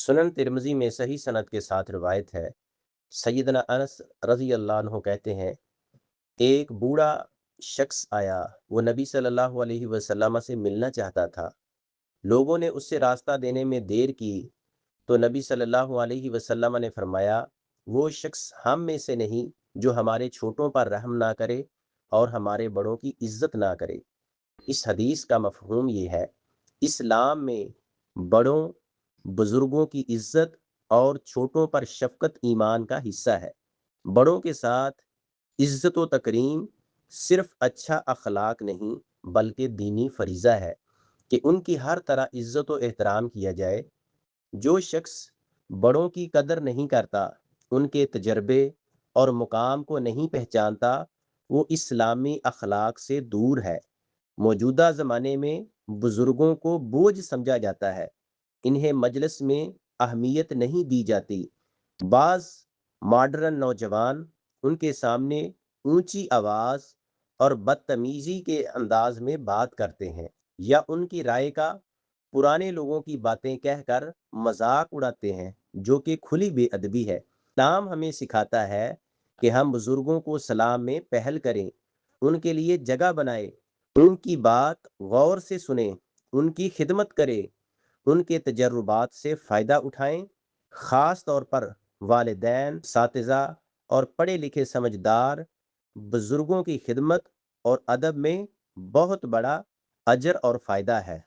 सुनन तिरमिज़ी में सही सनद के साथ रिवायत है, सैयदना अनस रज़ी अल्लाह अन्हु कहते हैं, एक बूढ़ा शख्स आया, वो नबी सल्लल्लाहु अलैहि वसल्लम से मिलना चाहता था। लोगों ने उससे रास्ता देने में देर की, तो नबी सल्लल्लाहु अलैहि वसल्लम ने फरमाया, वो शख्स हम में से नहीं जो हमारे छोटों पर रहम ना करे और हमारे बड़ों की इज्जत ना करे। इस हदीस का मफहूम ये है, इस्लाम में बड़ों बुजुर्गों की इज्जत और छोटों पर शफकत ईमान का हिस्सा है। बड़ों के साथ इज्जत व तकरीम सिर्फ अच्छा अखलाक नहीं बल्कि दीनी फरीज़ा है कि उनकी हर तरह इज्जत व एहतराम किया जाए। जो शख्स बड़ों की कदर नहीं करता, उनके तजर्बे और मुकाम को नहीं पहचानता, वो इस्लामी अखलाक से दूर है। मौजूदा ज़माने में बुज़ुर्गों को बोझ समझा जाता है, इन्हें मजलिस में अहमियत नहीं दी जाती। बाज़ मॉडर्न नौजवान उनके सामने ऊंची आवाज़ और बदतमीज़ी के अंदाज में बात करते हैं या उनकी राय का पुराने लोगों की बातें कहकर मजाक उड़ाते हैं, जो कि खुली बेअदबी है। इस्लाम हमें सिखाता है कि हम बुजुर्गों को सलाम में पहल करें, उनके लिए जगह बनाएं, उनकी बात गौर से सुने, उनकी खिदमत करें, उनके तजर्बात से फ़ायदा उठाएं। ख़ास तौर पर वालिदैन, सातिज़ा और पढ़े लिखे समझदार बुज़ुर्गों की खिदमत और अदब में बहुत बड़ा अजर और फ़ायदा है।